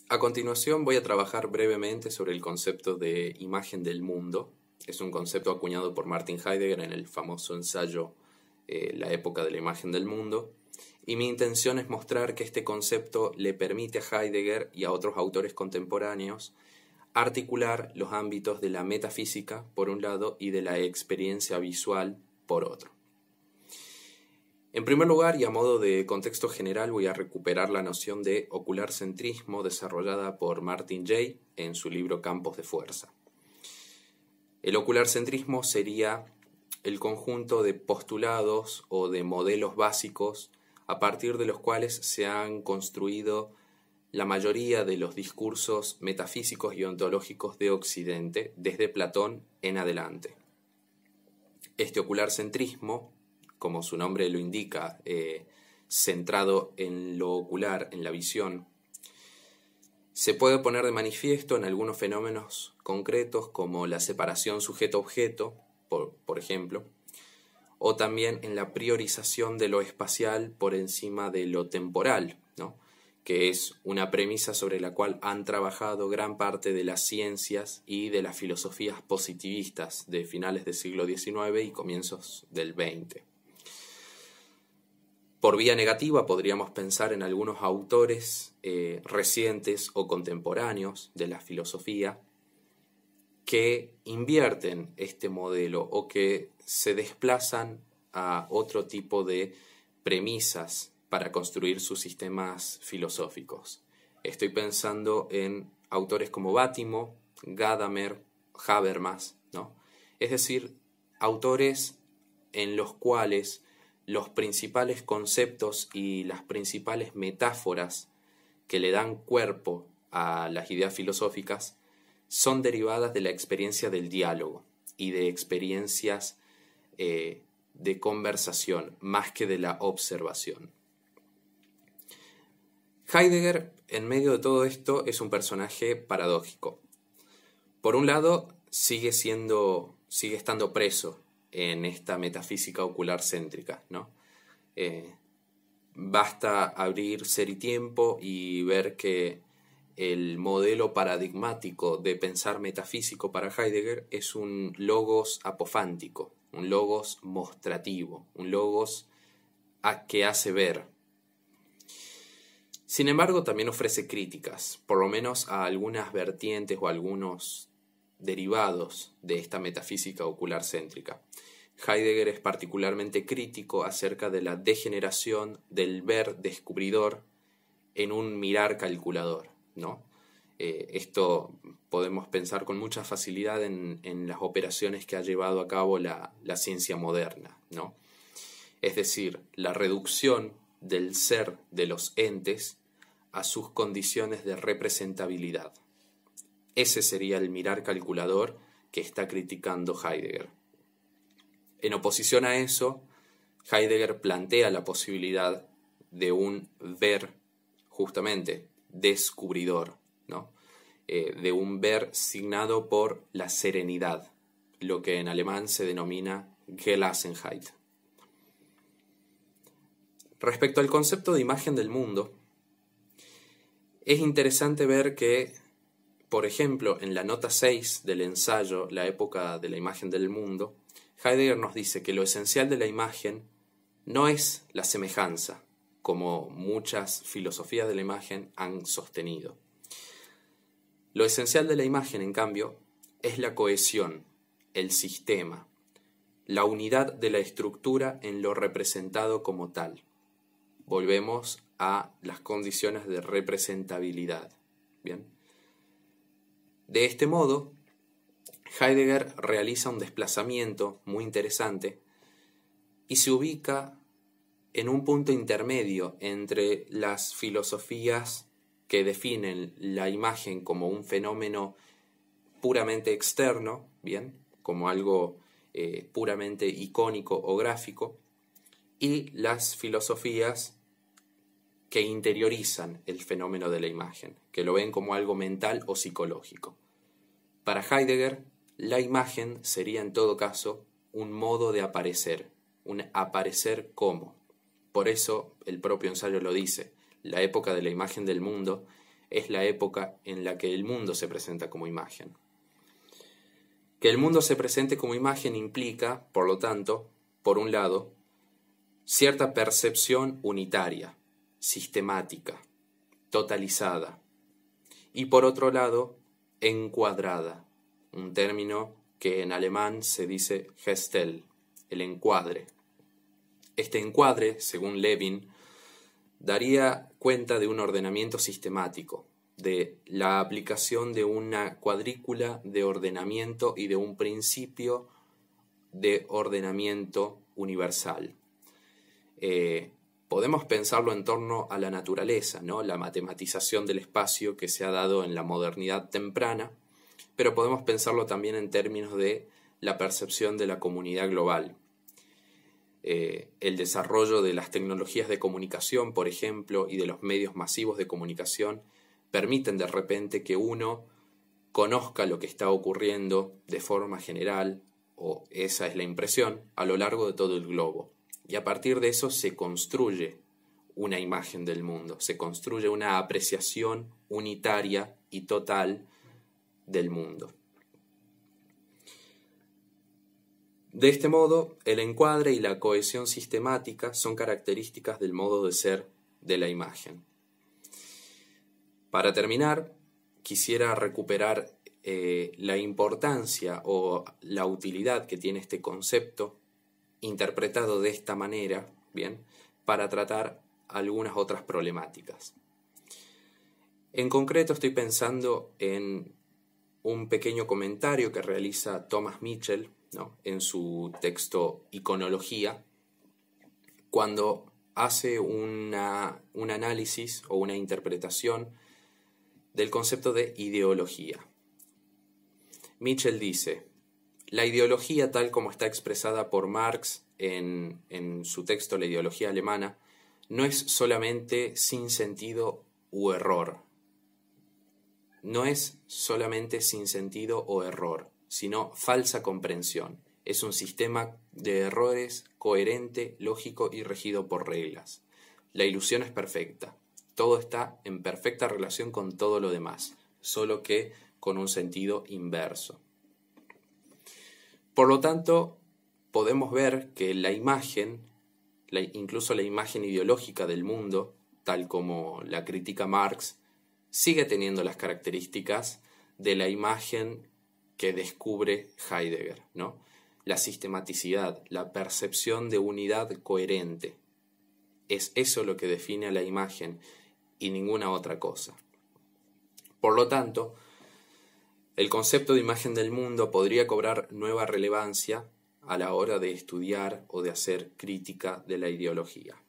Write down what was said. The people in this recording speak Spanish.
A continuación voy a trabajar brevemente sobre el concepto de imagen del mundo. Es un concepto acuñado por Martin Heidegger en el famoso ensayo La época de la imagen del mundo. Y mi intención es mostrar que este concepto le permite a Heidegger y a otros autores contemporáneos articular los ámbitos de la metafísica por un lado y de la experiencia visual por otro. En primer lugar, y a modo de contexto general, voy a recuperar la noción de ocularcentrismo desarrollada por Martin Jay en su libro Campos de Fuerza. El ocularcentrismo sería el conjunto de postulados o de modelos básicos a partir de los cuales se han construido la mayoría de los discursos metafísicos y ontológicos de Occidente, desde Platón en adelante. Este ocularcentrismo, como su nombre lo indica, centrado en lo ocular, en la visión, se puede poner de manifiesto en algunos fenómenos concretos como la separación sujeto-objeto, por ejemplo, o también en la priorización de lo espacial por encima de lo temporal, ¿no? Que es una premisa sobre la cual han trabajado gran parte de las ciencias y de las filosofías positivistas de finales del siglo XIX y comienzos del XX. Por vía negativa podríamos pensar en algunos autores recientes o contemporáneos de la filosofía que invierten este modelo o que se desplazan a otro tipo de premisas para construir sus sistemas filosóficos. Estoy pensando en autores como Bátimo, Gadamer, Habermas, ¿no? Es decir, autores en los cuales los principales conceptos y las principales metáforas que le dan cuerpo a las ideas filosóficas son derivadas de la experiencia del diálogo y de experiencias de conversación, más que de la observación. Heidegger, en medio de todo esto, es un personaje paradójico. Por un lado, sigue estando preso en esta metafísica ocular céntrica, ¿no? Basta abrir Ser y Tiempo y ver que el modelo paradigmático de pensar metafísico para Heidegger es un logos apofántico, un logos mostrativo, un logos que hace ver. Sin embargo, también ofrece críticas, por lo menos a algunas vertientes o algunos derivados de esta metafísica ocular céntrica. Heidegger es particularmente crítico acerca de la degeneración del ver descubridor en un mirar calculador, ¿no? Esto podemos pensar con mucha facilidad en las operaciones que ha llevado a cabo la ciencia moderna, ¿no? Es decir, la reducción del ser de los entes a sus condiciones de representabilidad. Ese sería el mirar calculador que está criticando Heidegger. En oposición a eso, Heidegger plantea la posibilidad de un ver justamente descubridor, ¿no? De un ver signado por la serenidad, lo que en alemán se denomina Gelassenheit. Respecto al concepto de imagen del mundo, es interesante ver que, por ejemplo, en la nota 6 del ensayo La época de la imagen del mundo, Heidegger nos dice que lo esencial de la imagen no es la semejanza, como muchas filosofías de la imagen han sostenido. Lo esencial de la imagen, en cambio, es la cohesión, el sistema, la unidad de la estructura en lo representado como tal. Volvemos a las condiciones de representabilidad. ¿Bien? De este modo, Heidegger realiza un desplazamiento muy interesante y se ubica en un punto intermedio entre las filosofías que definen la imagen como un fenómeno puramente externo, ¿bien? Como algo puramente icónico o gráfico, y las filosofías que interiorizan el fenómeno de la imagen, que lo ven como algo mental o psicológico. Para Heidegger, la imagen sería en todo caso un modo de aparecer, un aparecer como. Por eso el propio ensayo lo dice, la época de la imagen del mundo es la época en la que el mundo se presenta como imagen. Que el mundo se presente como imagen implica, por lo tanto, por un lado, cierta percepción unitaria, sistemática, totalizada, y por otro lado, encuadrada, un término que en alemán se dice Gestel, el encuadre. Este encuadre, según Levin, daría cuenta de un ordenamiento sistemático, de la aplicación de una cuadrícula de ordenamiento y de un principio de ordenamiento universal. Podemos pensarlo en torno a la naturaleza, ¿no? La matematización del espacio que se ha dado en la modernidad temprana, pero podemos pensarlo también en términos de la percepción de la comunidad global. El desarrollo de las tecnologías de comunicación, por ejemplo, y de los medios masivos de comunicación permiten de repente que uno conozca lo que está ocurriendo de forma general, o esa es la impresión, a lo largo de todo el globo. Y a partir de eso se construye una imagen del mundo, se construye una apreciación unitaria y total del mundo. De este modo, el encuadre y la cohesión sistemática son características del modo de ser de la imagen. Para terminar, quisiera recuperar la importancia o la utilidad que tiene este concepto interpretado de esta manera, bien, para tratar algunas otras problemáticas. En concreto estoy pensando en un pequeño comentario que realiza Thomas Mitchell, ¿no?, en su texto Iconología, cuando hace un análisis o una interpretación del concepto de ideología. Mitchell dice: la ideología, tal como está expresada por Marx en su texto La ideología alemana, no es solamente sin sentido u error. No es solamente sin sentido o error, sino falsa comprensión. Es un sistema de errores coherente, lógico y regido por reglas. La ilusión es perfecta. Todo está en perfecta relación con todo lo demás, solo que con un sentido inverso. Por lo tanto, podemos ver que la imagen, incluso la imagen ideológica del mundo, tal como la critica Marx, sigue teniendo las características de la imagen que descubre Heidegger, ¿no? La sistematicidad, la percepción de unidad coherente. Es eso lo que define a la imagen y ninguna otra cosa. Por lo tanto, el concepto de imagen del mundo podría cobrar nueva relevancia a la hora de estudiar o de hacer crítica de la ideología.